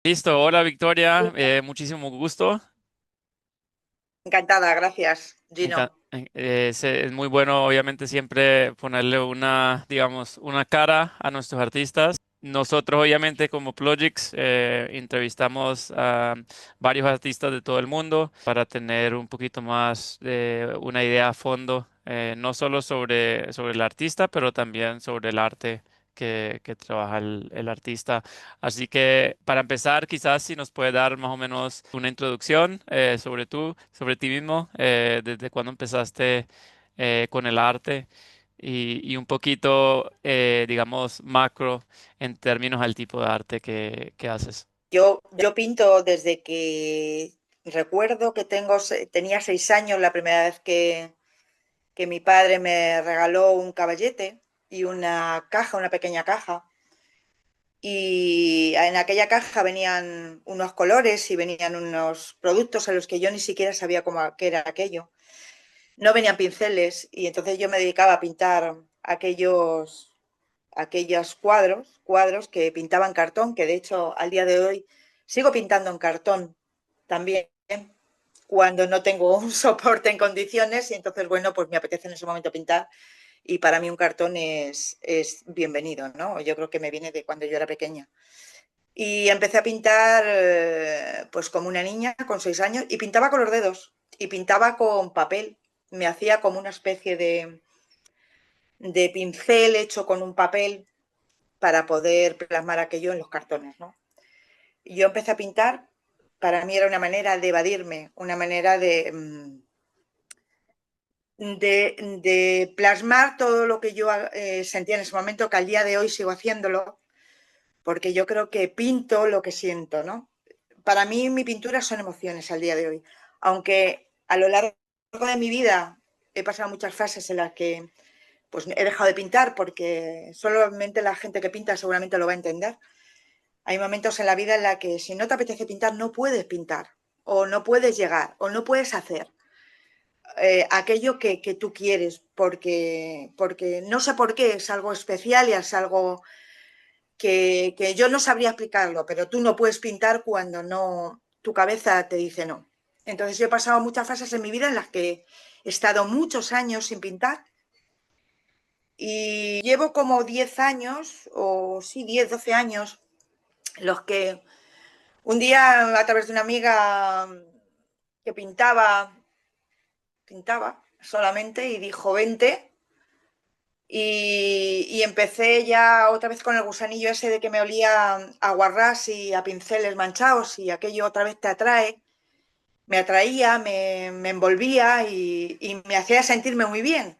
Listo, hola Victoria, muchísimo gusto. Encantada, gracias, Enca- Gino. es muy bueno, obviamente, siempre ponerle una, digamos, una cara a nuestros artistas. Nosotros, obviamente, como Plogix, entrevistamos a varios artistas de todo el mundo para tener un poquito más de una idea a fondo, no solo sobre el artista, pero también sobre el arte que trabaja el artista. Así que para empezar, quizás si nos puede dar más o menos una introducción sobre ti mismo, desde cuándo empezaste con el arte y un poquito, digamos, macro en términos al tipo de arte que haces. Yo pinto desde que recuerdo que tenía 6 años la primera vez que mi padre me regaló un caballete y una caja, una pequeña caja. Y en aquella caja venían unos colores y venían unos productos a los que yo ni siquiera sabía qué era aquello. No venían pinceles y entonces yo me dedicaba a pintar aquellos cuadros que pintaba en cartón, que de hecho al día de hoy sigo pintando en cartón también cuando no tengo un soporte en condiciones y entonces, bueno, pues me apetece en ese momento pintar y para mí un cartón es bienvenido, ¿no? Yo creo que me viene de cuando yo era pequeña. Y empecé a pintar pues como una niña con 6 años y pintaba con los dedos y pintaba con papel. Me hacía como una especie de pincel hecho con un papel para poder plasmar aquello en los cartones, ¿no? Yo empecé a pintar, para mí era una manera de evadirme, una manera de plasmar todo lo que yo sentía en ese momento, que al día de hoy sigo haciéndolo, porque yo creo que pinto lo que siento, ¿no? Para mí mi pintura son emociones al día de hoy, aunque a lo largo de mi vida he pasado muchas fases en las que pues he dejado de pintar porque solamente la gente que pinta seguramente lo va a entender. Hay momentos en la vida en la que si no te apetece pintar, no puedes pintar, o no puedes llegar, o no puedes hacer aquello que tú quieres, porque no sé por qué, es algo especial y es algo que yo no sabría explicarlo, pero tú no puedes pintar cuando no, tu cabeza te dice no. Entonces yo he pasado muchas fases en mi vida en las que he estado muchos años sin pintar y llevo como 10 años, o sí, 10 12 años, los que un día, a través de una amiga que pintaba solamente, y dijo, vente. Y empecé ya otra vez con el gusanillo ese de que me olía a guarrás y a pinceles manchados, y aquello otra vez te atrae. Me atraía, me envolvía y me hacía sentirme muy bien.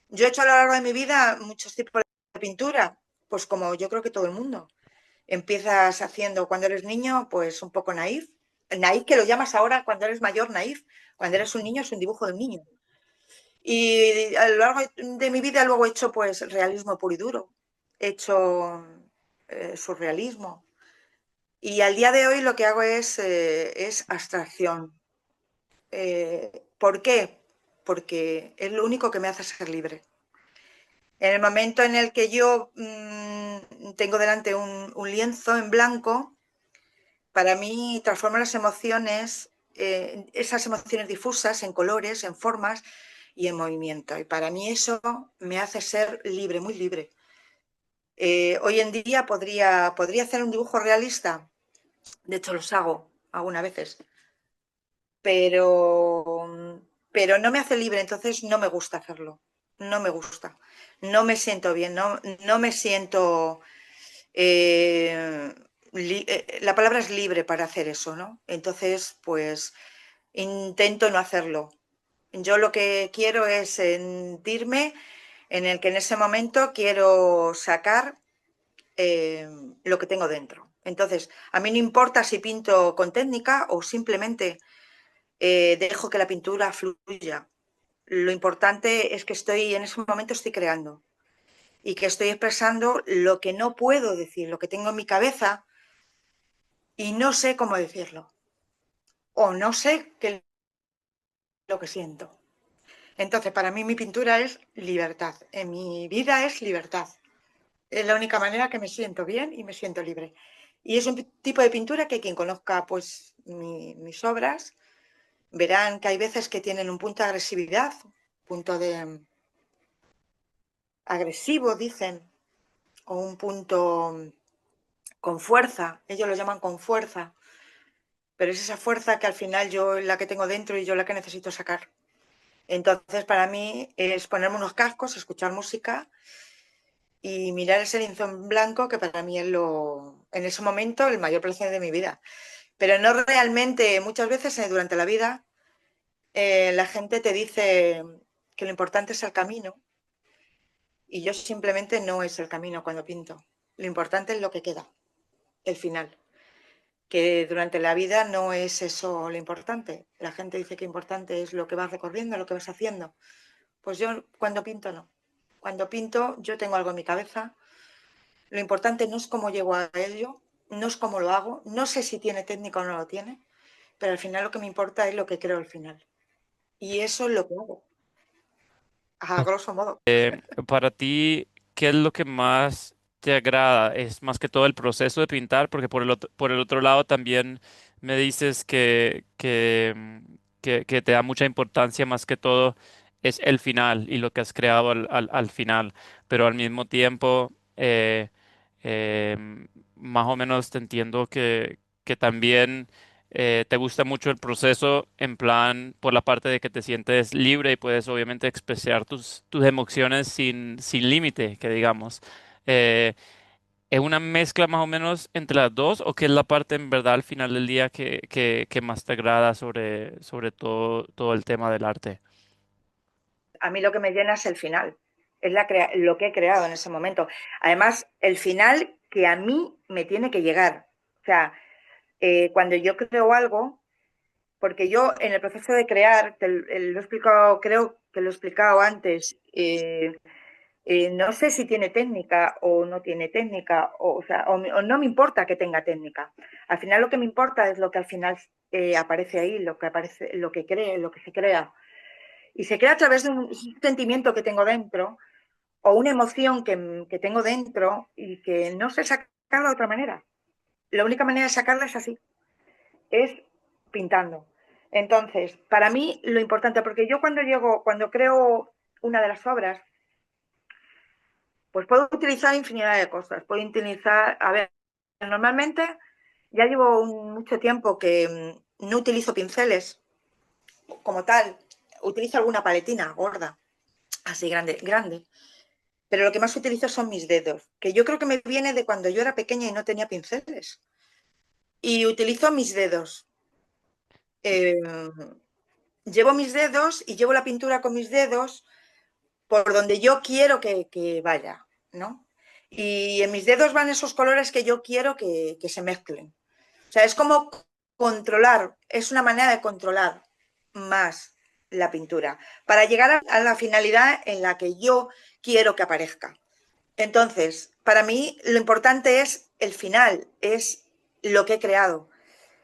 Yo he hecho a lo largo de mi vida muchos tipos de pintura, pues como yo creo que todo el mundo. Empiezas haciendo cuando eres niño, pues un poco naif. Naif que lo llamas ahora cuando eres mayor, naif. Cuando eres un niño es un dibujo de un niño. Y a lo largo de mi vida luego he hecho pues realismo puro y duro. He hecho surrealismo. Y al día de hoy lo que hago es abstracción. ¿Por qué? Porque es lo único que me hace ser libre. En el momento en el que yo tengo delante un lienzo en blanco, para mí transforma las emociones, esas emociones difusas en colores, en formas y en movimiento. Y para mí eso me hace ser libre, muy libre. Hoy en día podría hacer un dibujo realista, de hecho los hago algunas veces, pero, pero no me hace libre, entonces no me gusta hacerlo. No me gusta. No me siento bien, no me siento la palabra es libre para hacer eso, ¿no? Entonces, pues intento no hacerlo. Yo lo que quiero es sentirme en el que en ese momento quiero sacar eh, lo que tengo dentro. Entonces, a mí no importa si pinto con técnica o simplemente dejo que la pintura fluya. Lo importante es que estoy en ese momento estoy creando y que estoy expresando lo que no puedo decir, lo que tengo en mi cabeza y no sé cómo decirlo o no sé qué es lo que siento. Entonces, para mí mi pintura es libertad, mi vida es libertad. Es la única manera que me siento bien y me siento libre. Y es un tipo de pintura que quien conozca pues mis obras verán que hay veces que tienen un punto de agresividad, punto de agresivo, dicen, o un punto con fuerza, ellos lo llaman con fuerza, pero es esa fuerza que al final yo la que tengo dentro y yo la que necesito sacar. Entonces, para mí es ponerme unos cascos, escuchar música y mirar ese lienzo en blanco, que para mí es en ese momento el mayor placer de mi vida. Pero no realmente, muchas veces durante la vida, la gente te dice que lo importante es el camino y yo simplemente no es el camino cuando pinto. Lo importante es lo que queda, el final. Que durante la vida no es eso lo importante. La gente dice que importante es lo que vas recorriendo, lo que vas haciendo. Pues yo cuando pinto no. Cuando pinto yo tengo algo en mi cabeza. Lo importante no es cómo llego a ello, no es cómo lo hago, no sé si tiene técnica o no lo tiene, pero al final lo que me importa es lo que creo al final. Y eso es lo que hago, a Ok. grosso modo. Para ti, ¿qué es lo que más te agrada? ¿Es más que todo el proceso de pintar? Porque por el otro lado también me dices que te da mucha importancia más que todo es el final y lo que has creado al final. Pero al mismo tiempo, más o menos te entiendo que también te gusta mucho el proceso en plan por la parte de que te sientes libre y puedes obviamente expresar tus emociones sin límite, que digamos. Eh, ¿Es una mezcla más o menos entre las dos o qué es la parte en verdad al final del día que más te agrada sobre todo el tema del arte? A mí lo que me llena es el final, es lo que he creado en ese momento. Además, el final que a mí me tiene que llegar. O sea, cuando yo creo algo, porque yo en el proceso de crear, lo he explicado, creo que lo he explicado antes, no sé si tiene técnica o no tiene técnica, o no me importa que tenga técnica. Al final lo que me importa es lo que al final aparece ahí, lo que aparece, lo que cree, lo que se crea. Y se crea a través de un sentimiento que tengo dentro o una emoción que tengo dentro y que no sé sacar de otra manera. La única manera de sacarla es así, es pintando. Entonces, para mí lo importante, porque yo cuando creo una de las obras, pues puedo utilizar infinidad de cosas. Puedo utilizar, a ver, normalmente ya llevo mucho tiempo que no utilizo pinceles como tal. Utilizo alguna paletina gorda, así grande, grande. Pero lo que más utilizo son mis dedos, que yo creo que me viene de cuando yo era pequeña y no tenía pinceles. Y utilizo mis dedos. Eh, Llevo mis dedos y llevo la pintura con mis dedos por donde yo quiero que vaya, ¿no? Y en mis dedos van esos colores que yo quiero que se mezclen. O sea, es como controlar, es una manera de controlar más la pintura para llegar a la finalidad en la que yo quiero que aparezca. Entonces, para mí lo importante es el final, es lo que he creado.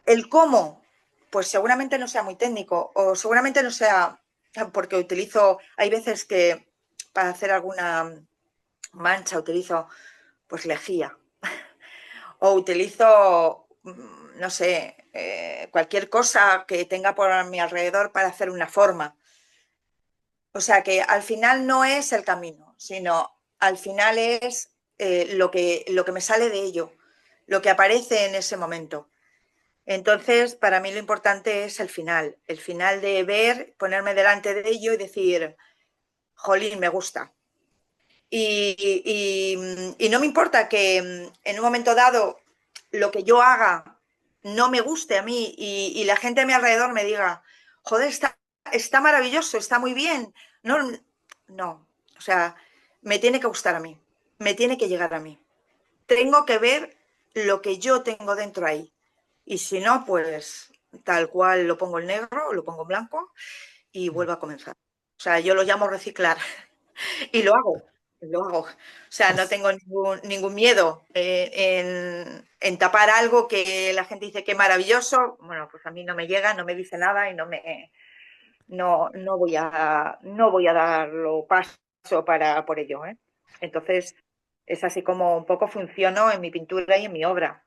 El cómo, pues seguramente no sea muy técnico o seguramente no sea porque utilizo, hay veces que para hacer alguna mancha utilizo pues lejía o utilizo, no sé, cualquier cosa que tenga por mi alrededor para hacer una forma. O sea que al final no es el camino, sino al final es lo que me sale de ello, lo que aparece en ese momento. Entonces, para mí lo importante es el final de ver, ponerme delante de ello y decir, jolín, me gusta. Y no me importa que en un momento dado lo que yo haga no me guste a mí y la gente a mi alrededor me diga, joder, está maravilloso, está muy bien. No, no, o sea, me tiene que gustar a mí, me tiene que llegar a mí. Tengo que ver lo que yo tengo dentro ahí. Y si no, pues tal cual lo pongo en negro, lo pongo en blanco y vuelvo a comenzar. O sea, yo lo llamo reciclar y lo hago, lo hago. O sea, no Es- tengo ningún miedo en tapar algo que la gente dice que es maravilloso. Bueno, pues a mí no me llega, no me dice nada y no voy a darlo paso por ello, ¿eh? Entonces, es así como un poco funciono en mi pintura y en mi obra.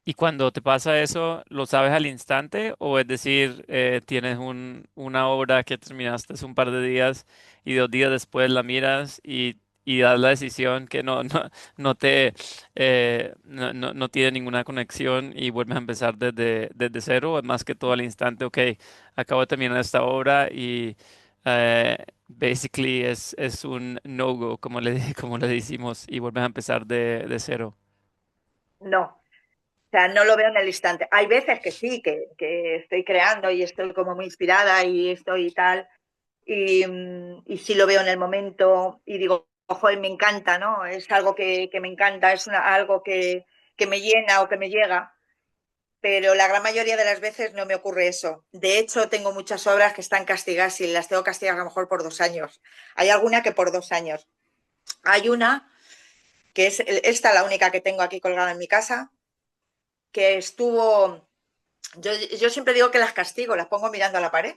Y cuando te pasa eso, ¿lo sabes al instante? O es decir, tienes una obra que terminaste hace un par de días y 2 días después la miras y das la decisión que no tiene ninguna conexión y vuelves a empezar desde cero, o es más que todo al instante, ok, acabo de terminar esta obra y basically es un no-go, como le decimos, y vuelves a empezar de cero. No, o sea, no lo veo en el instante. Hay veces que sí, que estoy creando y estoy como muy inspirada y estoy y tal, y sí lo veo en el momento y digo, ojo, me encanta, ¿no? Es algo que me encanta, es algo que me llena o que me llega, pero la gran mayoría de las veces no me ocurre eso. De hecho, tengo muchas obras que están castigadas y las tengo castigadas a lo mejor por 2 años. Hay alguna que por 2 años. Hay una que es esta, la única que tengo aquí colgada en mi casa, que estuvo, yo siempre digo que las castigo, las pongo mirando a la pared,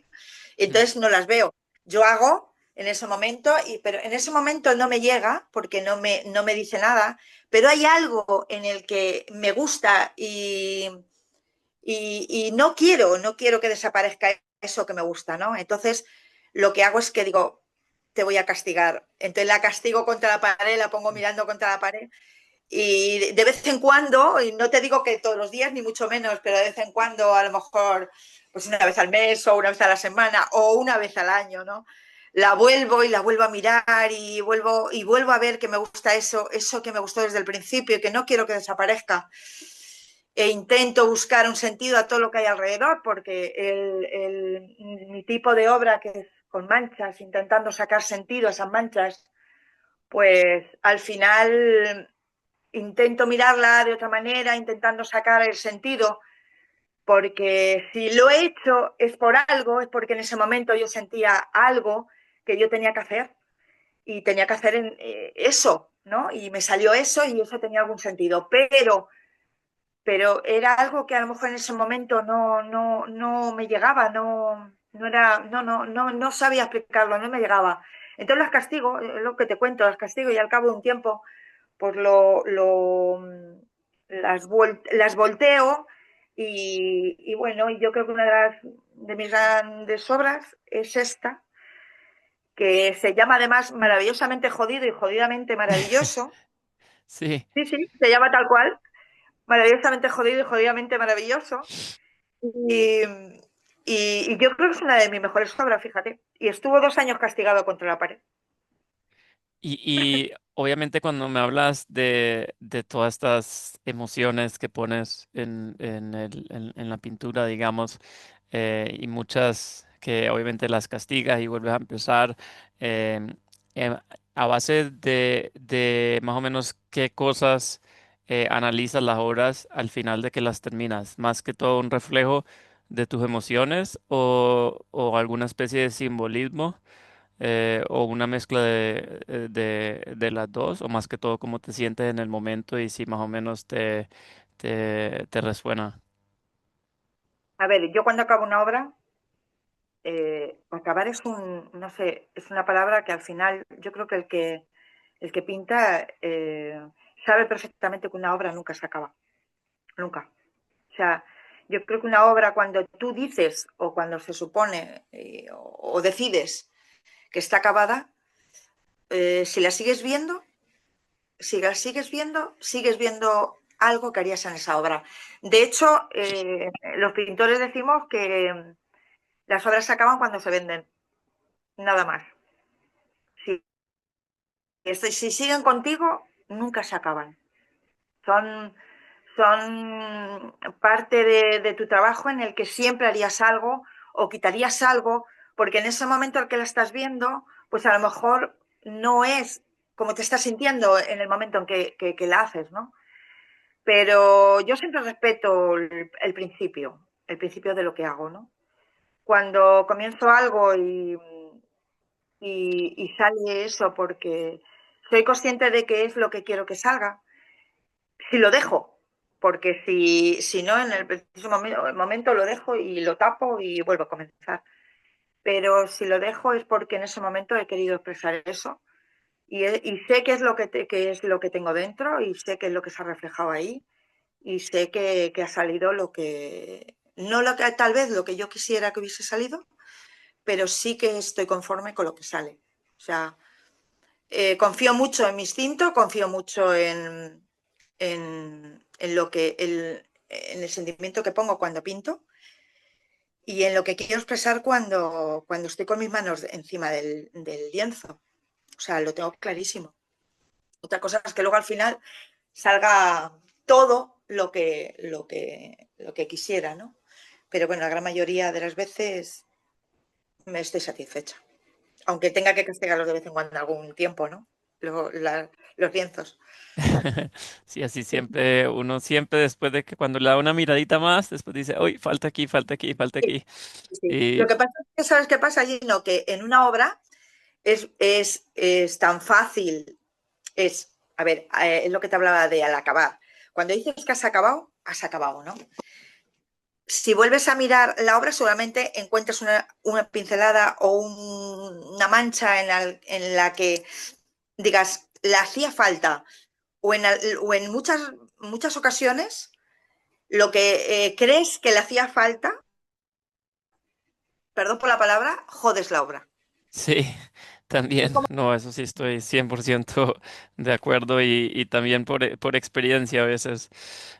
y Mm. entonces no las veo. Yo hago en ese momento, pero en ese momento no me llega porque no me dice nada, pero hay algo en el que me gusta y no quiero que desaparezca eso que me gusta, ¿no? Entonces lo que hago es que digo, te voy a castigar. Entonces la castigo contra la pared, la pongo mirando contra la pared y de vez en cuando, y no te digo que todos los días ni mucho menos, pero de vez en cuando, a lo mejor pues una vez al mes o una vez a la semana o una vez al año, ¿no? La vuelvo y la vuelvo a mirar y vuelvo a ver que me gusta eso que me gustó desde el principio y que no quiero que desaparezca. E intento buscar un sentido a todo lo que hay alrededor, porque mi tipo de obra, que es con manchas, intentando sacar sentido a esas manchas, pues al final intento mirarla de otra manera, intentando sacar el sentido, porque si lo he hecho es por algo, es porque en ese momento yo sentía algo que yo tenía que hacer y tenía que hacer eso, ¿no? Y me salió eso y eso tenía algún sentido, pero era algo que a lo mejor en ese momento no me llegaba, no sabía explicarlo, no me llegaba. Entonces las castigo, lo que te cuento, las castigo y al cabo de un tiempo pues las volteo y bueno, yo creo que una de mis grandes obras es esta, que se llama además Maravillosamente jodido y jodidamente maravilloso. Sí. Sí, sí, se llama tal cual, Maravillosamente jodido y jodidamente maravilloso. Y, y yo creo que es una de mis mejores obras, fíjate. Y estuvo 2 años castigado contra la pared. Y obviamente cuando me hablas de todas estas emociones que pones en la pintura, digamos, y muchas que obviamente las castigas y vuelves a empezar, em, em, a base de más o menos qué cosas analizas las obras al final de que las terminas, más que todo un reflejo de tus emociones o alguna especie de simbolismo, o una mezcla de las dos, o más que todo cómo te sientes en el momento y si más o menos te resuena. A ver, yo cuando acabo una obra, acabar no sé, es una palabra que al final yo creo que el que pinta sabe perfectamente que una obra nunca se acaba, nunca. O sea, yo creo que una obra cuando tú dices o cuando se supone o decides que está acabada, si la sigues viendo, si la sigues viendo algo que harías en esa obra. De hecho, los pintores decimos que las obras se acaban cuando se venden, nada más. Si, si siguen contigo, nunca se acaban. Son, son parte de tu trabajo en el que siempre harías algo o quitarías algo, porque en ese momento en que la estás viendo, pues a lo mejor no es como te estás sintiendo en el momento en que la haces, ¿no? Pero yo siempre respeto el principio de lo que hago, ¿no? Cuando comienzo algo y sale eso porque soy consciente de que es lo que quiero que salga, si lo dejo, porque si no, en el preciso momento lo dejo y lo tapo y vuelvo a comenzar. Pero si lo dejo es porque en ese momento he querido expresar eso y sé qué es lo que es lo que tengo dentro y sé qué es lo que se ha reflejado ahí y sé que ha salido lo que, no lo que, tal vez lo que yo quisiera que hubiese salido, pero sí que estoy conforme con lo que sale. O sea, confío mucho en mi instinto, confío mucho en lo que, en el sentimiento que pongo cuando pinto y en lo que quiero expresar cuando estoy con mis manos encima del lienzo. O sea, lo tengo clarísimo. Otra cosa es que luego al final salga todo lo que quisiera, ¿no? Pero bueno, la gran mayoría de las veces me estoy satisfecha. Aunque tenga que castigarlos de vez en cuando algún tiempo, ¿no? Los lienzos. Sí, así siempre, uno siempre después de que cuando le da una miradita más, después dice, uy, falta aquí, falta aquí, falta Sí, aquí. sí. Lo Y que pasa es que, ¿sabes qué pasa, Gino? Que en una obra es tan fácil, a ver, es lo que te hablaba de al acabar. Cuando dices que has acabado, ¿no? Si vuelves a mirar la obra, seguramente encuentras una pincelada o una mancha en la que digas, le hacía falta, o en muchas ocasiones, lo que crees que le hacía falta, perdón por la palabra, jodes la obra. sí, también, no, eso sí estoy 100% de acuerdo y también por experiencia a veces.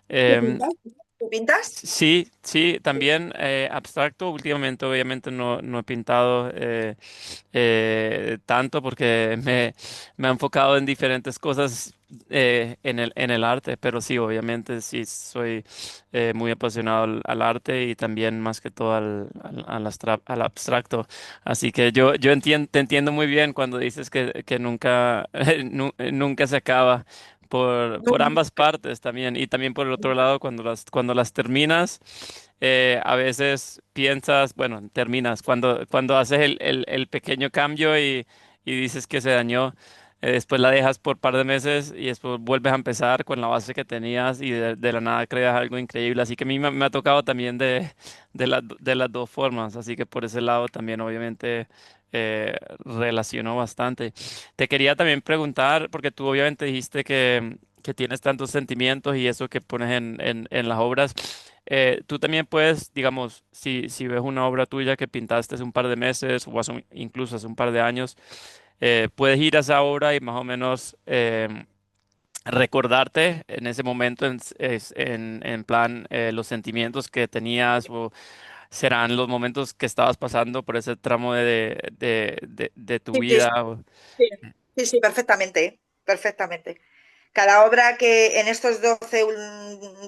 ¿Tú Em, pintas? ¿Tú pintas? Sí, sí, también abstracto. Últimamente, obviamente, no he pintado tanto porque me he enfocado en diferentes cosas en el arte, pero sí, obviamente, sí soy muy apasionado al arte y también más que todo al abstracto. Así que yo te entiendo muy bien cuando dices que nunca, nunca se acaba por ambas partes también. Y también por el otro lado, cuando las terminas, a veces piensas, bueno, terminas, cuando haces el pequeño cambio y dices que se dañó. Después la dejas por par de meses y después vuelves a empezar con la base que tenías y de la nada creas algo increíble. Así que a mí me ha tocado también de las dos formas. Así que por ese lado también obviamente relaciono bastante. Te quería también preguntar, porque tú obviamente dijiste que tienes tantos sentimientos y eso que pones en las obras. Tú también puedes, digamos, si ves una obra tuya que pintaste hace un par de meses o incluso hace un par de años, puedes ir a esa obra y más o menos recordarte en ese momento en plan los sentimientos que tenías o serán los momentos que estabas pasando por ese tramo de tu Sí, sí, vida. sí, sí, sí, perfectamente, perfectamente. Cada obra que en estos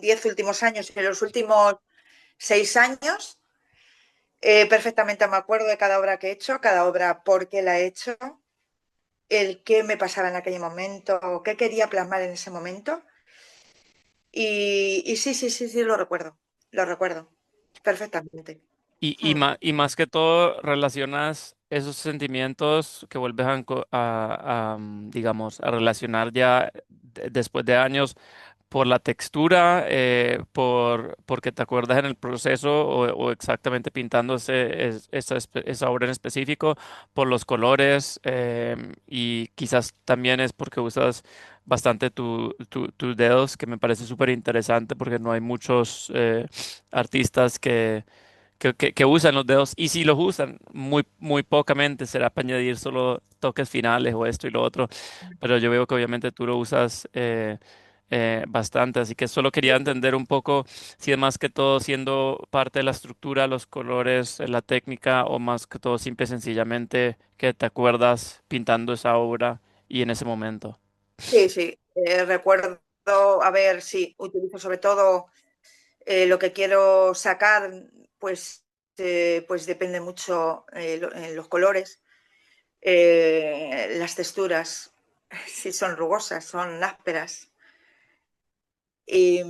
10 últimos años y en los últimos 6 años, perfectamente me acuerdo de cada obra que he hecho, cada obra por qué la he hecho, el qué me pasaba en aquel momento, qué quería plasmar en ese momento. Y sí, sí, sí, sí, lo recuerdo perfectamente. Hmm. Y más que todo relacionas esos sentimientos que vuelves digamos, a relacionar ya después de años por la textura, porque te acuerdas en el proceso o exactamente pintando esa obra en específico, por los colores y quizás también es porque usas bastante tus dedos, que me parece súper interesante porque no hay muchos artistas que usan los dedos y si los usan muy, muy pocamente será para añadir solo toques finales o esto y lo otro, pero yo veo que obviamente tú lo usas bastante, así que solo quería entender un poco si es más que todo siendo parte de la estructura, los colores, la técnica o más que todo simple y sencillamente que te acuerdas pintando esa obra y en ese momento. Sí, sí, recuerdo, a ver, sí, utilizo sobre todo lo que quiero sacar, pues depende mucho los colores, las texturas, si son rugosas, son ásperas. Y,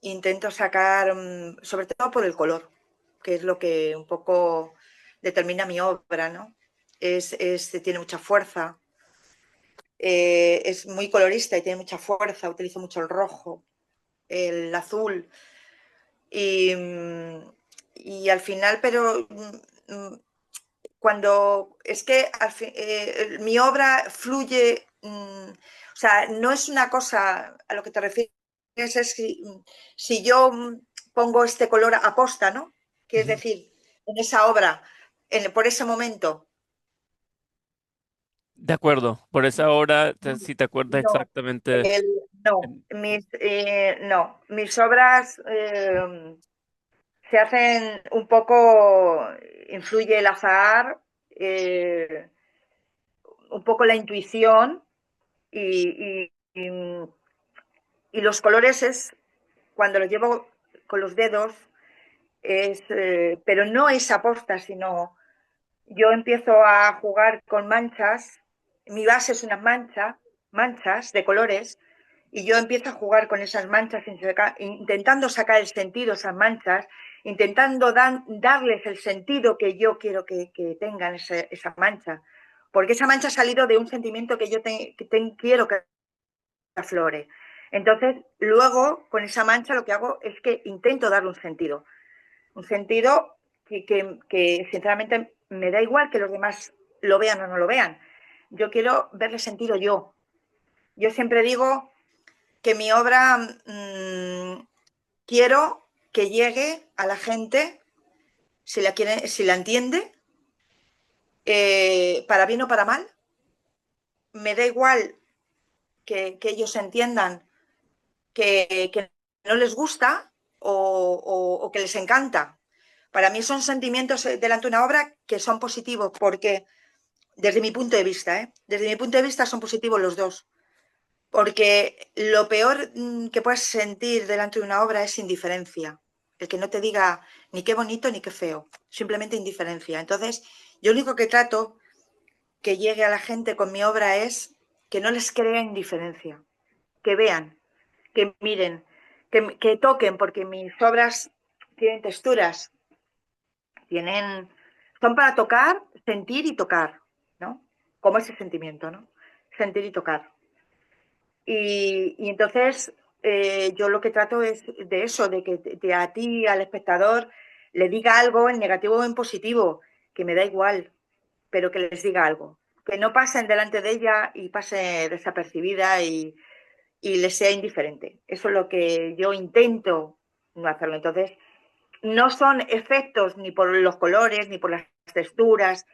intento sacar, sobre todo por el color, que es lo que un poco determina mi obra, ¿no? Tiene mucha fuerza, es muy colorista y tiene mucha fuerza, utilizo mucho el rojo, el azul y, al final, pero cuando es que mi obra fluye, o sea, no es una cosa a lo que te refieres es si yo pongo este color a posta, ¿no? Que es Ujú. decir, en esa obra, por ese momento. De acuerdo, por esa hora, si te acuerdas No, exactamente. no, no, mis obras se hacen un poco, influye el azar, eh, un poco la intuición y y los colores es cuando los llevo con los dedos, pero no es aposta, sino yo empiezo a jugar con manchas, mi base es unas manchas de colores, y yo empiezo a jugar con esas manchas, intentando sacar el sentido a esas manchas, intentando darles el sentido que yo quiero que tengan esa mancha, porque esa mancha ha salido de un sentimiento que yo quiero que aflore. Entonces, luego, con esa mancha lo que hago es que intento darle un sentido que sinceramente me da igual que los demás lo vean o no lo vean. Yo quiero verle sentido yo. Yo siempre digo que mi obra quiero que llegue a la gente, si la entiende, para bien o para mal. Me da igual que ellos entiendan que no les gusta o que les encanta. Para mí son sentimientos delante de una obra que son positivos, porque desde mi punto de vista, desde mi punto de vista son positivos los dos. Porque lo peor que puedes sentir delante de una obra es indiferencia. El que no te diga ni qué bonito ni qué feo, simplemente indiferencia. Entonces, yo lo único que trato que llegue a la gente con mi obra es que no les crea indiferencia, que vean, que miren, que toquen, porque mis obras tienen texturas, tienen, son para tocar, sentir y tocar, ¿no? Como ese sentimiento, ¿no? Sentir y tocar. Y entonces yo lo que trato es de eso, de que a ti, al espectador, le diga algo en negativo o en positivo, que me da igual, pero que les diga algo. Que no pasen delante de ella y pase desapercibida y les sea indiferente. Eso es lo que yo intento no hacerlo. Entonces, no son efectos ni por los colores, ni por las texturas,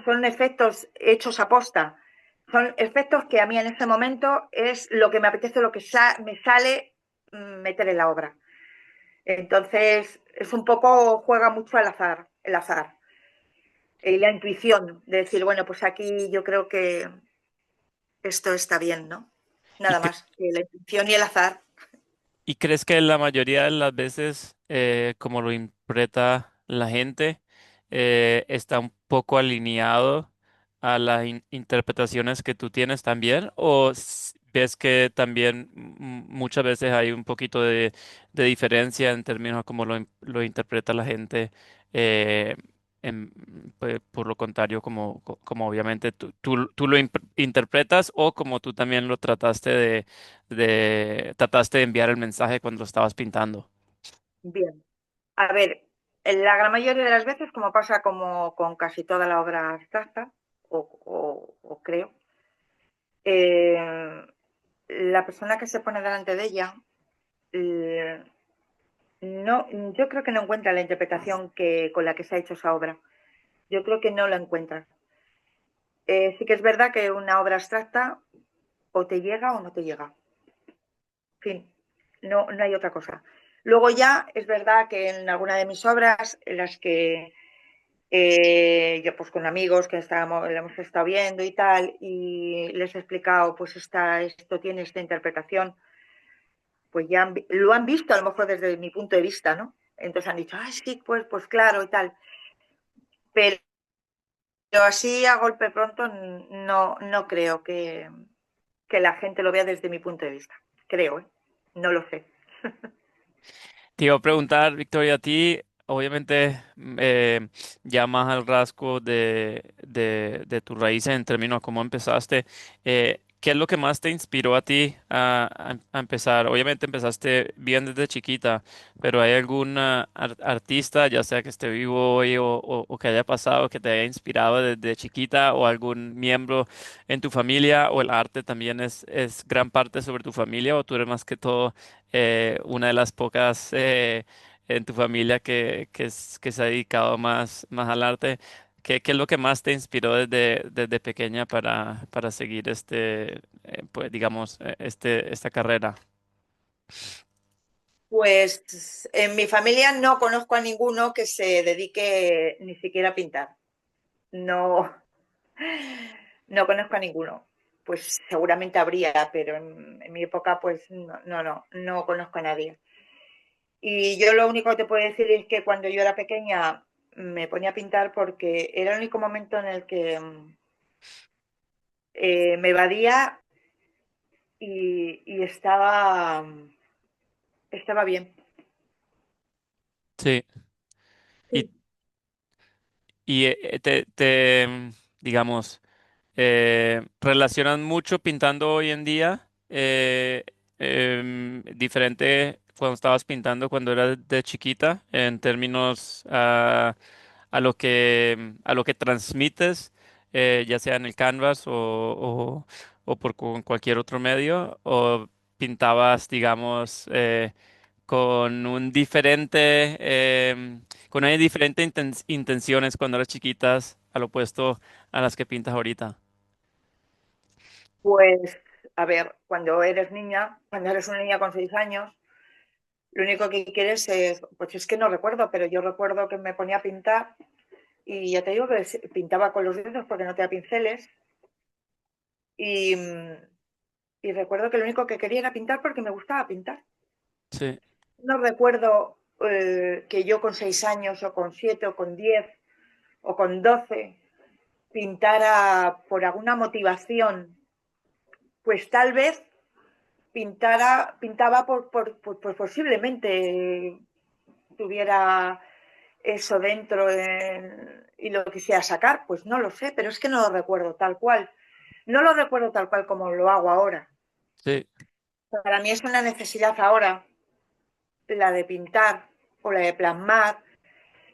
son efectos hechos a posta. Son efectos que a mí en ese momento es lo que me apetece, lo que me sale meter en la obra. Entonces, es un poco, juega mucho al azar, el azar. Y la intuición de decir, bueno, pues aquí yo creo que esto está bien, ¿no? ¿Y, Nada más, que la intuición y el azar. y crees que la mayoría de las veces, como lo interpreta la gente, está un poco alineado a las interpretaciones que tú tienes también? ¿O ves que también muchas veces hay un poquito de diferencia en términos a cómo lo interpreta la gente? eh, pues, por lo contrario, como obviamente tú lo interpretas o como tú también lo trataste de enviar el mensaje cuando lo estabas pintando. Bien. A ver, en la gran mayoría de las veces, como pasa como con casi toda la obra abstracta, o creo, eh, la persona que se pone delante de ella, eh, no, yo creo que no encuentra la interpretación con la que se ha hecho esa obra. Yo creo que no la encuentra. Sí que es verdad que una obra abstracta o te llega o no te llega. En fin, no hay otra cosa. Luego ya es verdad que en alguna de mis obras, en las que yo pues con amigos que lo hemos estado viendo y tal, y les he explicado, pues esto tiene esta interpretación, pues ya lo han visto a lo mejor desde mi punto de vista, ¿no? Entonces han dicho, sí, pues claro y tal. Pero así a golpe pronto no creo que la gente lo vea desde mi punto de vista. Creo, ¿eh? No lo sé. Te iba a preguntar, Victoria, a ti, obviamente, ya más al rasgo de tus raíces en términos de cómo empezaste, ¿qué es lo que más te inspiró a ti a empezar? Obviamente empezaste bien desde chiquita, pero ¿hay algún artista, ya sea que esté vivo hoy o que haya pasado, que te haya inspirado desde chiquita o algún miembro en tu familia o el arte también es gran parte sobre tu familia o tú eres más que todo una de las pocas en tu familia que se ha dedicado más al arte? ¿Qué es lo que más te inspiró desde pequeña para seguir pues digamos, esta carrera? Pues en mi familia no conozco a ninguno que se dedique ni siquiera a pintar. No, no conozco a ninguno. Pues seguramente habría, pero en mi época pues no conozco a nadie. Y yo lo único que te puedo decir es que cuando yo era pequeña me ponía a pintar porque era el único momento en el que me evadía y estaba bien. Sí. Y, Sí. digamos, relacionan mucho pintando hoy en día, diferente cuando estabas pintando cuando eras de chiquita, en términos a lo que transmites, ya sea en el canvas o por cualquier otro medio, o pintabas, digamos, con un diferente, con una diferente intenciones cuando eras chiquitas, al opuesto a las que pintas ahorita. Pues, a ver, cuando eres una niña con 6 años, lo único que quieres es, pues es que no recuerdo, pero yo recuerdo que me ponía a pintar y ya te digo que pintaba con los dedos porque no tenía pinceles y, y recuerdo que lo único que quería era pintar porque me gustaba pintar. Sí, No recuerdo que yo con 6 años o con 7 o con 10 o con 12 pintara por alguna motivación, pues tal vez pintaba por posiblemente tuviera eso dentro y lo quisiera sacar, pues no lo sé, pero es que no lo recuerdo tal cual. No lo recuerdo tal cual como lo hago ahora. sí. Para mí es una necesidad ahora la de pintar o la de plasmar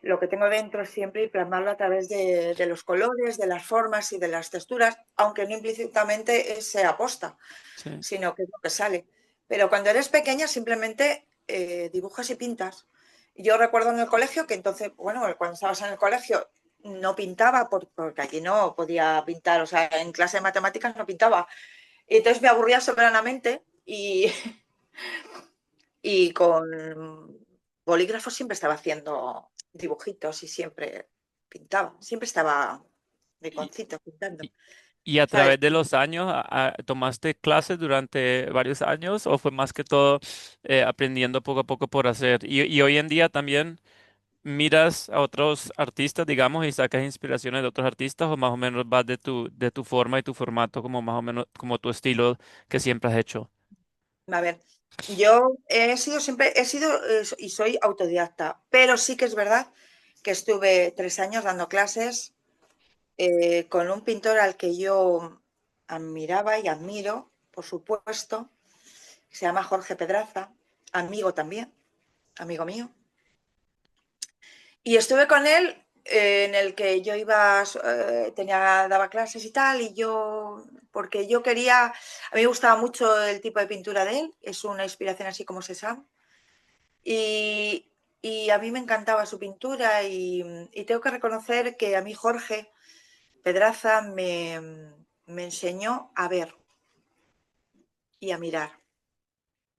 lo que tengo dentro siempre y plasmarlo a través de los colores, de las formas y de las texturas, aunque no implícitamente sea aposta, Sí, sino que es lo que sale. Pero cuando eres pequeña simplemente dibujas y pintas. Yo recuerdo en el colegio que entonces, bueno, cuando estabas en el colegio no pintaba porque allí no podía pintar, o sea, en clase de matemáticas no pintaba. Y entonces me aburría soberanamente y con bolígrafos siempre estaba haciendo dibujitos y siempre pintaba, siempre estaba de Y, concito pintando, y, y a ¿sabes? través de los años, ¿tomaste clases durante varios años o fue más que todo aprendiendo poco a poco por hacer? Y hoy en día también miras a otros artistas, digamos, y sacas inspiraciones de otros artistas o más o menos vas de tu forma y tu formato como más o menos como tu estilo que siempre has hecho. A ver, yo he sido y soy autodidacta, pero sí que es verdad que estuve 3 años dando clases con un pintor al que yo admiraba y admiro, por supuesto, que se llama Jorge Pedraza, amigo también, amigo mío. Y estuve con él en el que yo daba clases y tal, y porque yo quería, a mí me gustaba mucho el tipo de pintura de él, es una inspiración así como Cézanne, y, y a mí me encantaba su pintura y tengo que reconocer que a mí Jorge Pedraza me enseñó a ver y a mirar.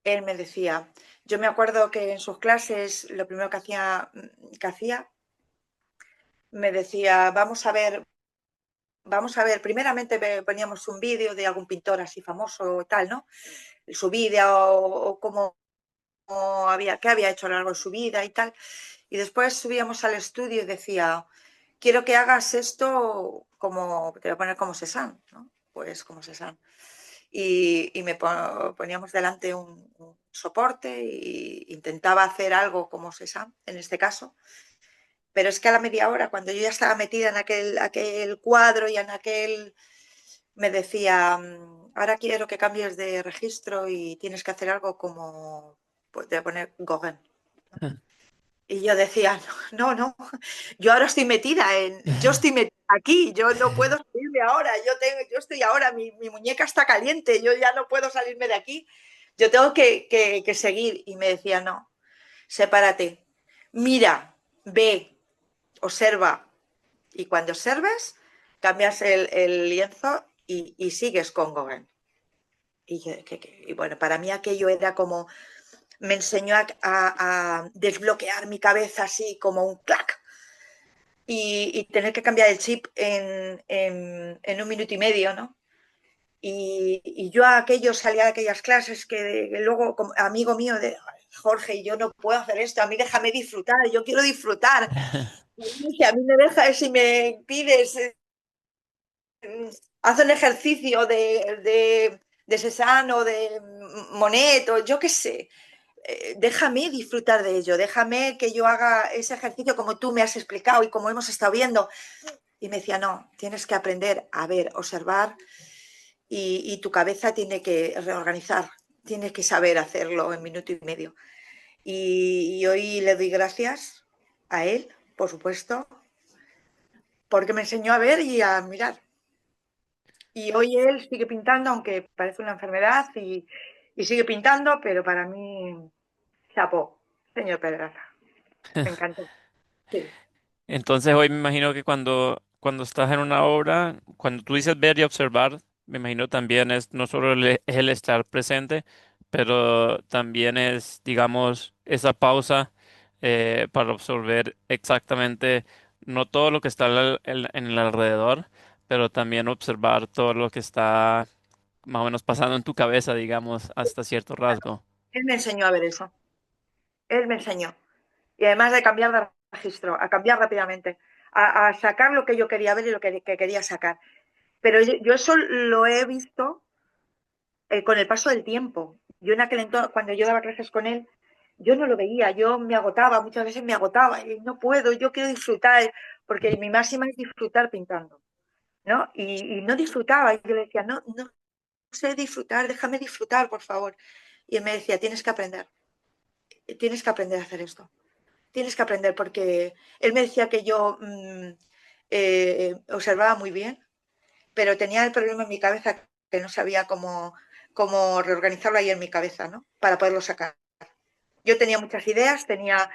Él me decía, yo me acuerdo que en sus clases lo primero que hacía me decía, vamos a ver, primeramente poníamos un vídeo de algún pintor así famoso o tal, ¿no? Su vida o qué había hecho a lo largo de su vida y tal. Y después subíamos al estudio y decía, quiero que hagas esto como, te voy a poner como Cézanne, ¿no? Pues como Cézanne. Y poníamos delante un soporte e intentaba hacer algo como Cézanne, en este caso. Pero es que a la media hora, cuando yo ya estaba metida en aquel cuadro y en aquel me decía, ahora quiero que cambies de registro y tienes que hacer algo como, pues te voy a poner Gauguin. Y yo decía, no, no, yo ahora estoy metida yo estoy metida aquí, yo no puedo salirme ahora, yo estoy ahora, mi muñeca está caliente, yo ya no puedo salirme de aquí, yo tengo que seguir. Y me decía, no, sepárate, mira, ve, observa, y cuando observes, cambias el lienzo y sigues con Gauguin. Y bueno, para mí aquello era como, me enseñó a desbloquear mi cabeza así como un clac y tener que cambiar el chip en un minuto y medio, ¿no? Y yo aquello salía de aquellas clases que luego, como amigo mío, de Jorge, yo no puedo hacer esto, a mí déjame disfrutar, yo quiero disfrutar. Y a mí me deja, si me pides, haz un ejercicio de Cézanne o de Monet o yo qué sé, déjame disfrutar de ello, déjame que yo haga ese ejercicio como tú me has explicado y como hemos estado viendo. Y me decía, no, tienes que aprender a ver, observar y tu cabeza tiene que reorganizar, tienes que saber hacerlo en minuto y medio. Y hoy le doy gracias a él, por supuesto, porque me enseñó a ver y a mirar. Y hoy él sigue pintando, aunque parece una enfermedad, y sigue pintando, pero para mí, chapó, señor Pedraza. Me encantó. Sí. Entonces hoy me imagino que cuando estás en una obra, cuando tú dices ver y observar, me imagino también es no solo es el estar presente, pero también es, digamos, esa pausa para absorber exactamente no todo lo que está en el alrededor, pero también observar todo lo que está más o menos pasando en tu cabeza, digamos, hasta cierto rasgo. Él me enseñó a ver eso. Él me enseñó. Y además de cambiar de registro, a cambiar rápidamente, a sacar lo que yo quería ver y lo que quería sacar. Pero yo eso lo he visto con el paso del tiempo. Yo en aquel entonces, cuando yo daba clases con él, yo no lo veía, yo me agotaba, muchas veces me agotaba, y no puedo, yo quiero disfrutar, porque mi máxima es disfrutar pintando, ¿no? Y no disfrutaba, y yo le decía, no, no sé disfrutar, déjame disfrutar, por favor. Y él me decía, tienes que aprender a hacer esto, tienes que aprender, porque él me decía que yo observaba muy bien, pero tenía el problema en mi cabeza que no sabía cómo reorganizarlo ahí en mi cabeza, ¿no? Para poderlo sacar. Yo tenía muchas ideas, tenía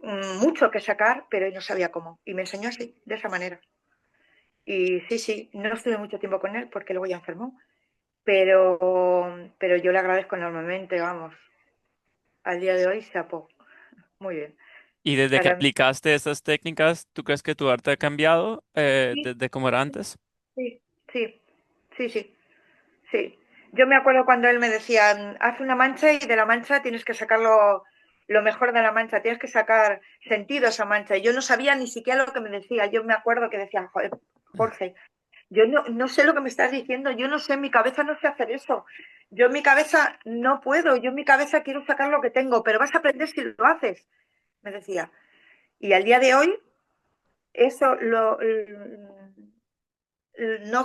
mucho que sacar, pero no sabía cómo. Y me enseñó así, de esa manera. Y sí, sí, no estuve mucho tiempo con él porque luego ya enfermó, pero yo le agradezco enormemente, vamos. Al día de hoy se apó. Muy bien. Y desde que Para mí, aplicaste esas técnicas, ¿tú crees que tu arte ha cambiado sí, desde como era antes? sí, sí, sí, sí, sí. Yo me acuerdo cuando él me decía, haz una mancha y de la mancha tienes que sacar lo mejor de la mancha, tienes que sacar sentido a esa mancha. Y yo no sabía ni siquiera lo que me decía. Yo me acuerdo que decía, joder, Jorge, yo no sé lo que me estás diciendo, yo no sé, en mi cabeza no sé hacer eso. Yo en mi cabeza no puedo, yo en mi cabeza quiero sacar lo que tengo, pero vas a aprender si lo haces, me decía. Y al día de hoy, eso no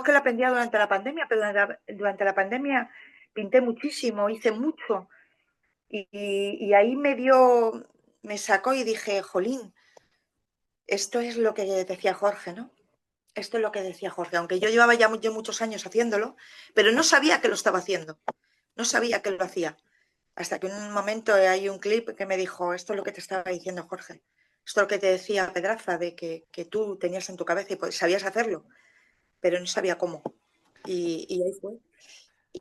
que lo aprendía durante la pandemia, pero durante la pandemia pinté muchísimo, hice mucho. Y ahí me sacó y dije, jolín, esto es lo que decía Jorge, ¿no? Esto es lo que decía Jorge, aunque yo llevaba ya muchos años haciéndolo, pero no sabía que lo estaba haciendo, no sabía que lo hacía. Hasta que en un momento hay un clip que me dijo, esto es lo que te estaba diciendo Jorge, esto es lo que te decía Pedraza, de que tú tenías en tu cabeza y sabías hacerlo, pero no sabía cómo. Y ahí fue.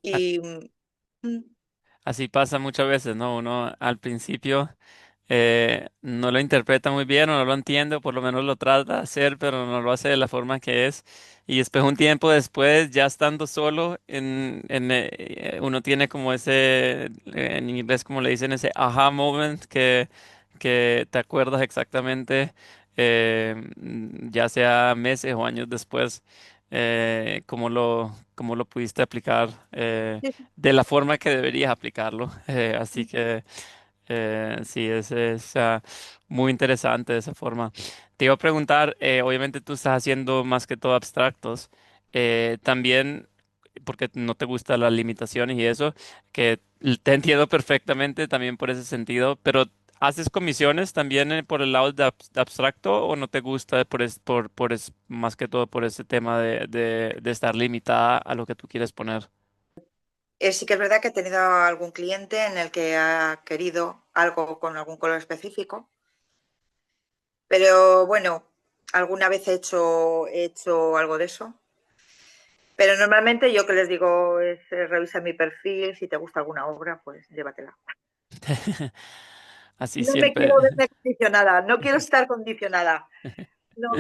Y mm, Así pasa muchas veces, ¿no? Uno al principio no lo interpreta muy bien o no lo entiende, o por lo menos lo trata de hacer, pero no lo hace de la forma que es. Y después, un tiempo después, ya estando solo, uno tiene como ese, en inglés como le dicen, ese aha moment que te acuerdas exactamente, ya sea meses o años después, cómo lo pudiste aplicar. De la forma que deberías aplicarlo. Así que sí, es muy interesante de esa forma. Te iba a preguntar, obviamente tú estás haciendo más que todo abstractos. También porque no te gustan las limitaciones y eso, que te entiendo perfectamente también por ese sentido, pero ¿haces comisiones también por el lado de abstracto o no te gusta más que todo por ese tema de estar limitada a lo que tú quieres poner? Sí que es verdad que he tenido algún cliente en el que ha querido algo con algún color específico, pero bueno, alguna vez he hecho algo de eso. Pero normalmente yo que les digo es revisa mi perfil, si te gusta alguna obra, pues llévatela. Así No me siempre. quiero verme condicionada, no quiero estar condicionada. No,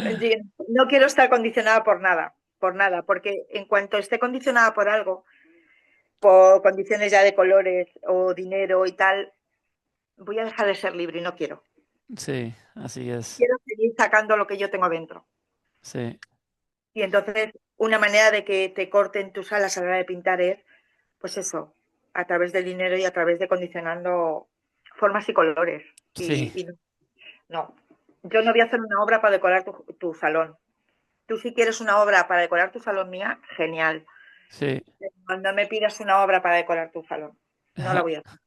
no quiero estar condicionada por nada, porque en cuanto esté condicionada por algo, por condiciones ya de colores o dinero y tal, voy a dejar de ser libre y no quiero. Sí, así es. Quiero seguir sacando lo que yo tengo dentro. Sí, Y entonces, una manera de que te corten tus alas a la hora de pintar es, pues eso, a través del dinero y a través de condicionando formas y colores. sí, Y no, yo no voy a hacer una obra para decorar tu salón. Tú si quieres una obra para decorar tu salón mía, genial. sí. Cuando me pidas una obra para decorar tu salón, no la voy a hacer.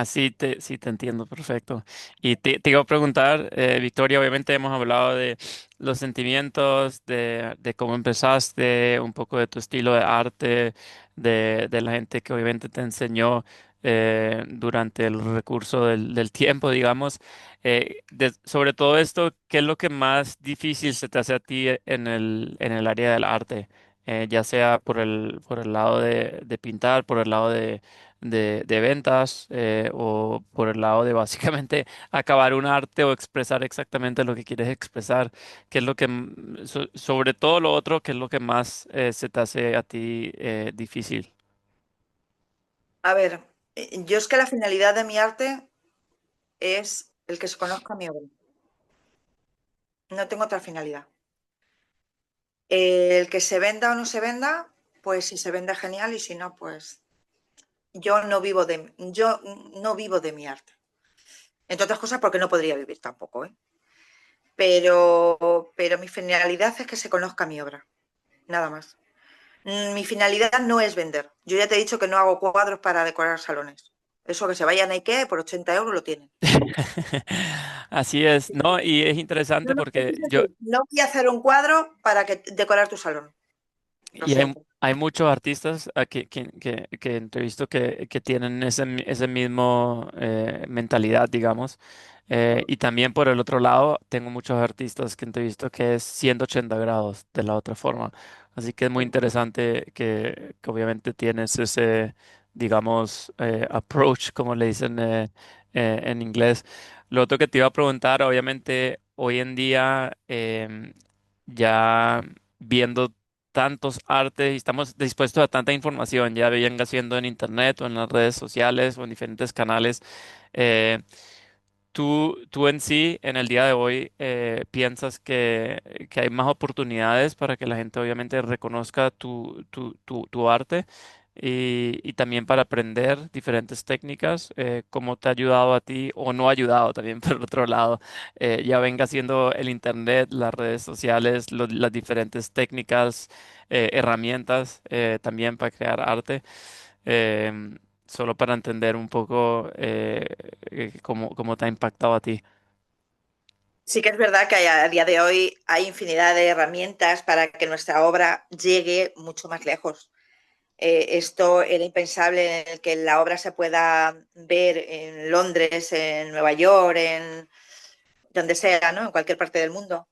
Sí te entiendo, perfecto. Y te iba a preguntar, Victoria, obviamente hemos hablado de los sentimientos, de cómo empezaste, un poco de tu estilo de arte, de la gente que obviamente te enseñó durante el recurso del tiempo, digamos. Sobre todo esto, ¿qué es lo que más difícil se te hace a ti en el área del arte? Ya sea por el lado de pintar, por el lado de ventas o por el lado de básicamente acabar un arte o expresar exactamente lo que quieres expresar, qué es lo que, sobre todo lo otro, qué es lo que más se te hace a ti difícil. A ver, yo es que la finalidad de mi arte es el que se conozca mi obra. No tengo otra finalidad. El que se venda o no se venda, pues si se vende genial y si no, pues yo no vivo de mi arte. Entre otras cosas porque no podría vivir tampoco, ¿eh? Pero mi finalidad es que se conozca mi obra, nada más. Mi finalidad no es vender. Yo ya te he dicho que no hago cuadros para decorar salones. Eso que se vayan a IKEA por 80 euros lo tienen. Así es, ¿no? Y es interesante porque Es decir, no voy a hacer un cuadro para decorar tu salón. Lo y siento. hay muchos artistas que entrevisto que tienen ese mismo mentalidad, digamos. Y también por el otro lado, tengo muchos artistas que entrevisto que es 180 grados de la otra forma. Así que es muy interesante que obviamente tienes ese, digamos, approach, como le dicen en inglés. Lo otro que te iba a preguntar, obviamente, hoy en día, ya viendo tantos artes y estamos dispuestos a tanta información, ya venga siendo en internet o en las redes sociales o en diferentes canales. eh, tú en sí, en el día de hoy, piensas que hay más oportunidades para que la gente obviamente reconozca tu arte y también para aprender diferentes técnicas, cómo te ha ayudado a ti o no ha ayudado también por otro lado, ya venga siendo el internet, las redes sociales, las diferentes técnicas, herramientas también para crear arte. em, Solo para entender un poco cómo te ha impactado a ti. Sí que es verdad que a día de hoy hay infinidad de herramientas para que nuestra obra llegue mucho más lejos. Esto era impensable en el que la obra se pueda ver en Londres, en Nueva York, en donde sea, ¿no? En cualquier parte del mundo.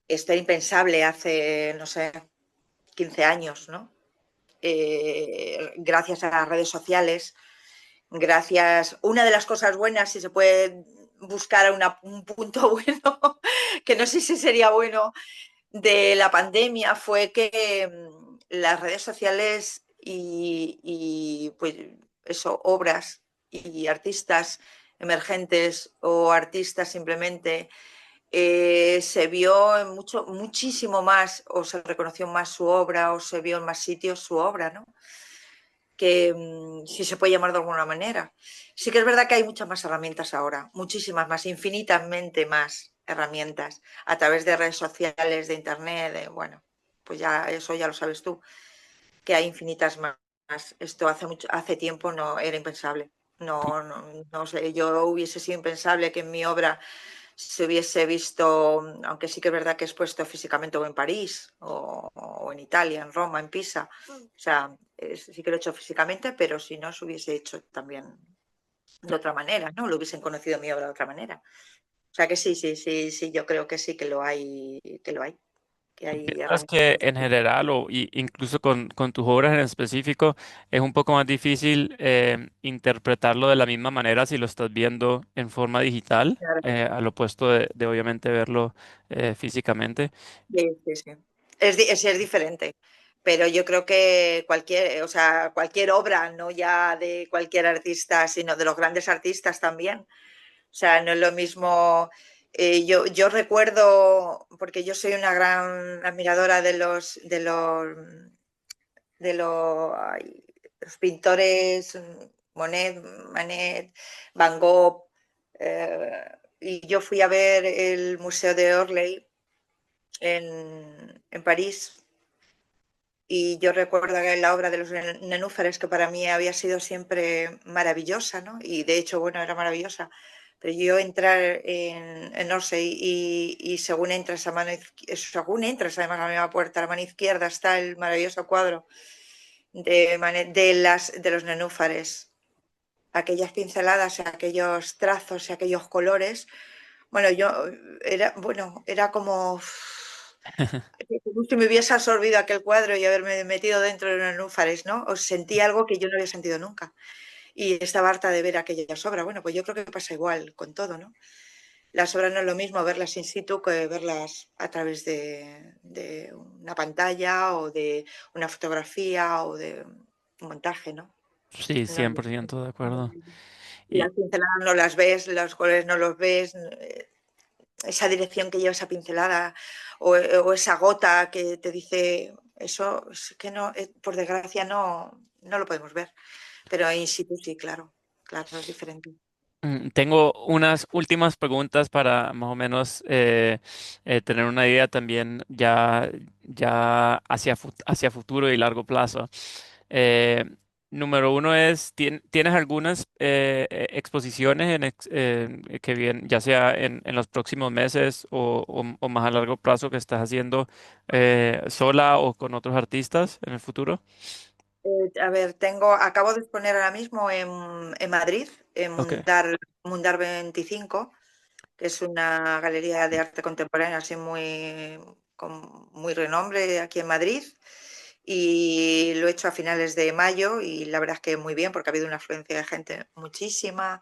Esto era impensable hace, no sé, 15 años, ¿no? Gracias a las redes sociales, gracias. Una de las cosas buenas, si se puede buscar un punto bueno, que no sé si sería bueno, de la pandemia fue que las redes sociales pues eso, obras y artistas emergentes o artistas simplemente se vio en muchísimo más o se reconoció más su obra o se vio en más sitios su obra, ¿no? Que si se puede llamar de alguna manera. Sí que es verdad que hay muchas más herramientas ahora, muchísimas más, infinitamente más herramientas a través de redes sociales, de internet, bueno, pues ya eso ya lo sabes tú. que hay infinitas más. Esto hace tiempo no era impensable. No sé, yo hubiese sido impensable que en mi obra se hubiese visto, aunque sí que es verdad que he expuesto físicamente o en París o en Italia, en Roma, en Pisa. O sea, sí que lo he hecho físicamente, pero si no se hubiese hecho también de otra manera, ¿no? Lo hubiesen conocido mi obra de otra manera. O sea que sí, yo creo que sí que lo hay, que ¿Tú hay piensas herramientas. que en general incluso con tus obras en específico es un poco más difícil interpretarlo de la misma manera si lo estás viendo en forma digital, al opuesto de obviamente verlo físicamente? Sí, sí, sí. Es diferente, pero yo creo que cualquier, o sea, cualquier obra, no ya de cualquier artista, sino de los grandes artistas también. O sea, no es lo mismo. Yo recuerdo, porque yo soy una gran admiradora los pintores Monet, Manet, Van Gogh, y yo fui a ver el Museo de Orly en París. Y yo recuerdo que la obra de los nenúfares, que para mí había sido siempre maravillosa, ¿no? Y de hecho, bueno, era maravillosa. Pero yo entrar en Orsay y según entras además a la misma puerta, a la mano izquierda está el maravilloso cuadro de los nenúfares. Aquellas pinceladas, aquellos trazos y aquellos colores. Bueno, era como si me hubiese absorbido aquel cuadro y haberme metido dentro de los nenúfares, ¿no? O sentí algo que yo no había sentido nunca. Y estaba harta de ver aquellas obras. Bueno, pues yo creo que pasa igual con todo, ¿no? Las obras no es lo mismo verlas in situ que verlas a través de una pantalla o de una fotografía o de un montaje, ¿no? Sí, No es lo 100% de acuerdo. mismo. Las Y pinceladas no las ves, los colores no los ves, esa dirección que lleva esa pincelada o esa gota que te dice eso, es que no, por desgracia no lo podemos ver, pero in situ sí, claro, claro, es diferente. Tengo unas últimas preguntas para más o menos tener una idea también ya hacia futuro y largo plazo. Eh, Número uno es, ¿tienes algunas exposiciones que vienen, ya sea en los próximos meses o más a largo plazo que estás haciendo sola o con otros artistas en el futuro? A ver, acabo de exponer ahora mismo en Madrid, en Ok. Mundar 25, que es una galería de arte contemporáneo así con muy renombre aquí en Madrid. Y lo he hecho a finales de mayo y la verdad es que muy bien porque ha habido una afluencia de gente muchísima.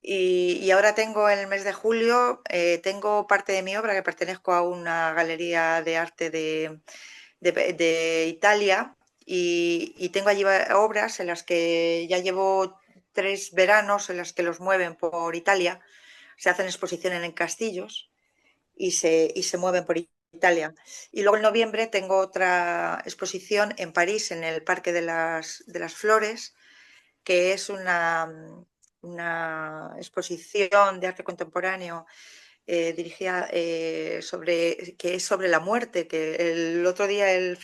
Y ahora tengo en el mes de julio, tengo parte de mi obra que pertenezco a una galería de arte de Italia y tengo allí obras en las que ya llevo 3 veranos en las que los mueven por Italia, se hacen exposiciones en castillos y se mueven por Italia. Y luego en noviembre tengo otra exposición en París, en el Parque de las Flores, que es una exposición de arte contemporáneo dirigida que es sobre la muerte, que el otro día, el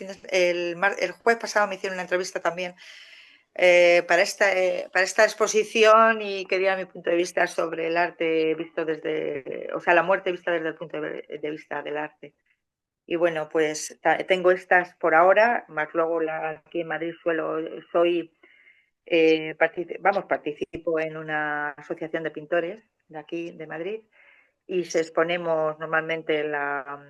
jueves pasado me hicieron una entrevista también para esta exposición y quería mi punto de vista sobre el arte visto o sea, la muerte vista desde el punto de vista del arte. Y bueno, pues tengo estas por ahora, más luego aquí en Madrid participo en una asociación de pintores de aquí, de Madrid, y se exponemos normalmente la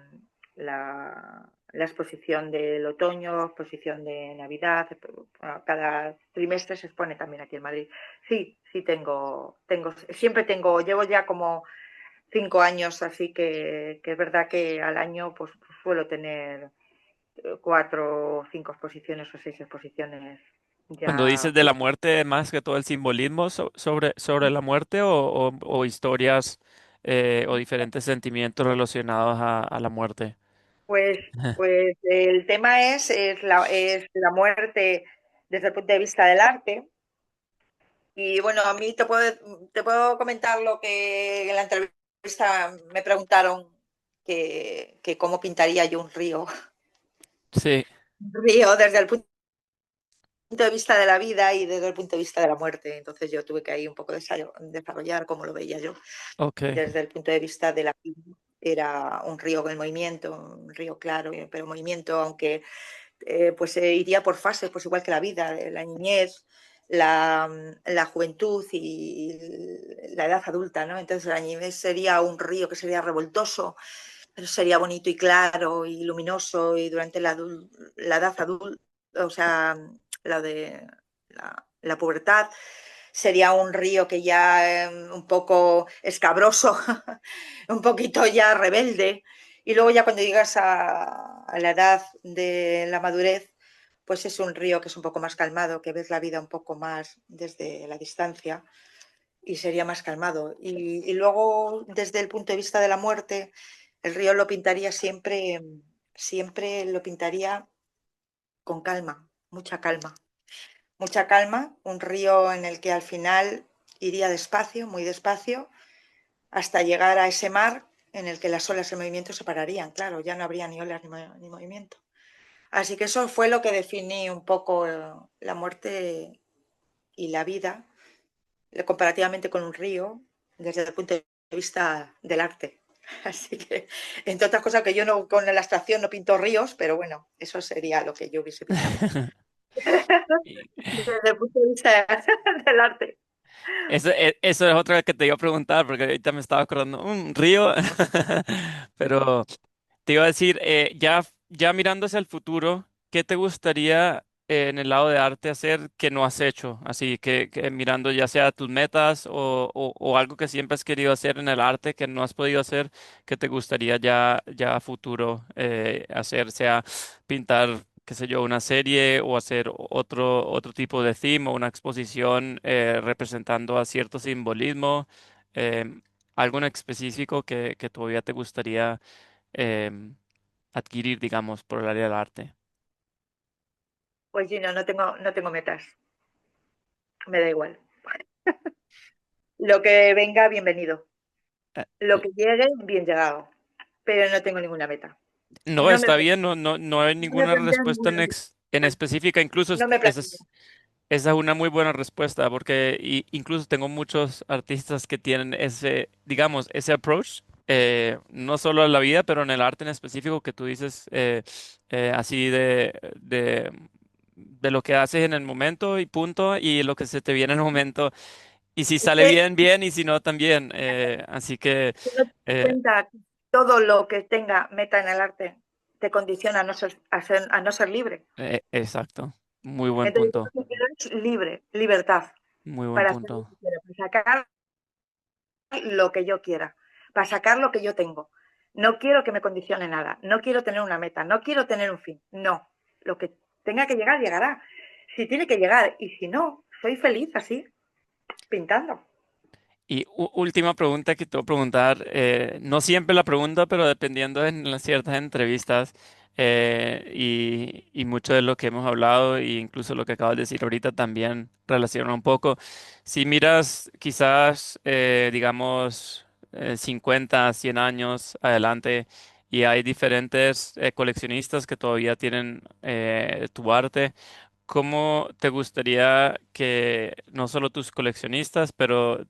exposición del otoño, exposición de Navidad, cada trimestre se expone también aquí en Madrid. Sí, sí siempre llevo ya como 5 años, así que es verdad que al año pues suelo tener 4 o 5 exposiciones o 6 exposiciones Cuando ya. dices de la muerte, más que todo el simbolismo sobre la muerte o historias o diferentes sentimientos relacionados a la muerte. Pues, pues el tema es la muerte desde el punto de vista del arte. Y bueno, a mí te puedo comentar lo que en la entrevista me preguntaron que cómo pintaría yo un río. Sí, Un río desde el punto punto de vista de la vida y desde el punto de vista de la muerte. Entonces yo tuve que ahí un poco desarrollar cómo lo veía yo. Ok. Y desde el punto de vista de la vida era un río en movimiento, un río claro, pero movimiento, aunque pues iría por fases, pues igual que la vida, la niñez, la juventud y la edad adulta, ¿no? Entonces la niñez sería un río que sería revoltoso, pero sería bonito y claro y luminoso, y durante la edad adulta, o sea, la de la pubertad, sería un río que ya un poco escabroso, un poquito ya rebelde, y luego ya cuando llegas a la edad de la madurez, pues es un río que es un poco más calmado, que ves la vida un poco más desde la distancia y sería más calmado. Y luego, desde el punto de vista de la muerte, el río lo pintaría siempre, siempre lo pintaría con calma, mucha calma, un río en el que al final iría despacio, muy despacio, hasta llegar a ese mar en el que las olas en movimiento se pararían, claro, ya no habría ni olas ni movimiento. Así que eso fue lo que definí un poco la muerte y la vida, comparativamente con un río, desde el punto de vista del arte. Así que, entre otras cosas, que yo no, con la abstracción no pinto ríos, pero bueno, eso sería lo que yo hubiese pintado. Y Desde el punto de vista del arte. eso es otra que te iba a preguntar, porque ahorita me estaba acordando, un río, pero te iba a decir, ya mirando hacia el futuro, ¿qué te gustaría en el lado de arte hacer que no has hecho? Así que mirando ya sea tus metas o algo que siempre has querido hacer en el arte que no has podido hacer, ¿qué te gustaría ya a futuro hacer? Sea pintar, qué sé yo, una serie o hacer otro tipo de theme o una exposición representando a cierto simbolismo, algo en específico que todavía te gustaría em, adquirir, digamos, por el área del arte. Pues sí, no tengo metas, me da igual. Lo que venga, bienvenido. Eh, Lo que llegue, bien llegado. Pero no tengo ninguna meta. No, No me, está bien, no hay no me ninguna planteo respuesta ninguna meta. en específica, incluso No me planteo. esa es una muy buena respuesta, porque incluso tengo muchos artistas que tienen ese, digamos, ese approach, no solo a la vida, pero en el arte en específico que tú dices, así de lo que haces en el momento y punto, y lo que se te viene en el momento. Y si Es sale que bien, bien, y si no, también. Así que, no te das eh, cuenta que todo lo que tenga meta en el arte te condiciona a no ser libre. exacto. Muy buen Entonces, yo punto. lo que quiero es libertad, Muy buen para hacer lo punto. que quiera, para sacar lo que yo quiera, para sacar lo que yo tengo. No quiero que me condicione nada, no quiero tener una meta, no quiero tener un fin, no. Lo que tenga que llegar, llegará. Si tiene que llegar y si no, soy feliz así, pintando. Y última pregunta que te voy a preguntar, no siempre la pregunta, pero dependiendo en las ciertas entrevistas y mucho de lo que hemos hablado e incluso lo que acabas de decir ahorita también relaciona un poco. Si miras quizás, digamos, 50, 100 años adelante y hay diferentes coleccionistas que todavía tienen tu arte. ¿Cómo te gustaría que no solo tus coleccionistas, pero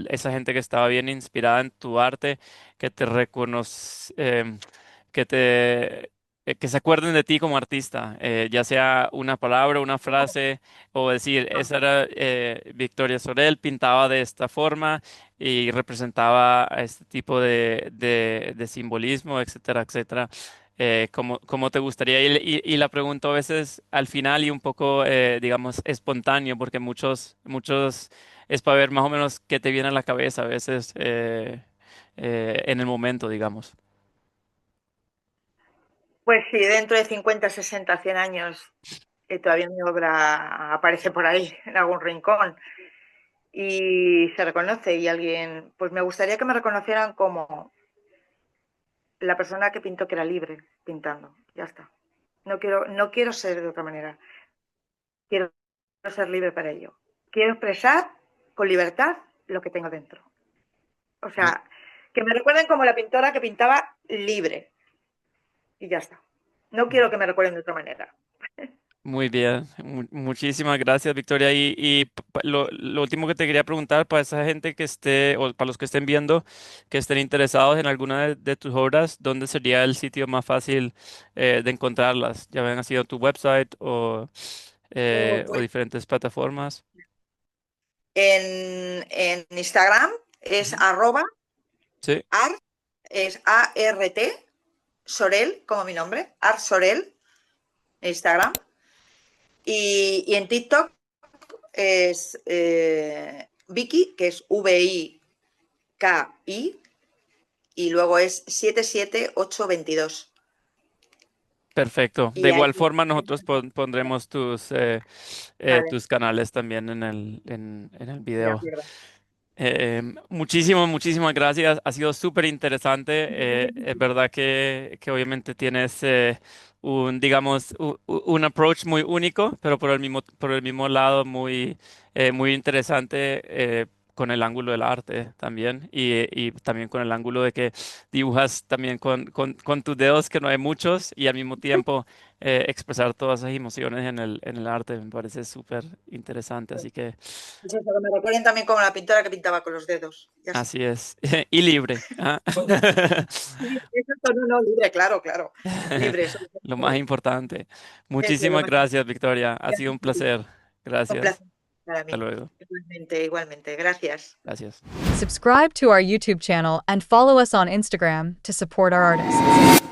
esa gente que estaba bien inspirada en tu arte, que te reconoce, que se acuerden de ti como artista, ya sea una palabra, una frase, o decir, esa era Victoria Sorel, pintaba de esta forma y representaba a este tipo de simbolismo, etcétera, etcétera. ¿Cómo te gustaría? Y la pregunto a veces al final y un poco, digamos, espontáneo, porque muchos es para ver más o menos qué te viene a la cabeza a veces en el momento, digamos. Pues sí, dentro de 50, 60, 100 años todavía mi obra aparece por ahí en algún rincón y se reconoce y alguien, pues me gustaría que me reconocieran como la persona que pintó que era libre pintando. Ya está. No quiero ser de otra manera. Quiero ser libre para ello. Quiero expresar con libertad lo que tengo dentro. O Mu- sea, que me recuerden como la pintora que pintaba libre. Y ya está. No quiero que me recuerden de otra manera. Muy bien, muchísimas gracias, Victoria. Lo último que te quería preguntar para esa gente que esté, o para los que estén viendo, que estén interesados en alguna de tus obras, ¿dónde sería el sitio más fácil de encontrarlas? Ya ven, ha sido tu website o Pues diferentes plataformas. en Instagram es Ujú. arroba Sí, art, es ART, Sorel, como mi nombre, Art Sorel, en Instagram. Y en TikTok es Vicky, que es VIKI, y luego es 77822. perfecto. De Y ahí, igual forma, nosotros pondremos vale, tus canales también en el de video. acuerdo. Muchísimas gracias. Ha sido súper interesante. Es verdad que obviamente tienes digamos, un approach muy único, pero por el mismo lado muy interesante con el ángulo del arte también y también con el ángulo de que dibujas también con tus dedos, que no hay muchos, y al mismo tiempo expresar todas esas emociones en el arte. Me parece súper interesante. Así que Pues eso, que me recuerden también como la pintora que pintaba con los dedos. Ya está. así es. Y libre. ¿Ah? Exacto, no, no, libre, claro, claro. Libre, eso Lo más importante. es lo Muchísimas más gracias, Victoria. Ha sido un importante. placer. Un Gracias. placer para Hasta mí. luego. Igualmente, igualmente. Gracias. Gracias. Subscribe to our YouTube channel and follow us on Instagram to support our artists.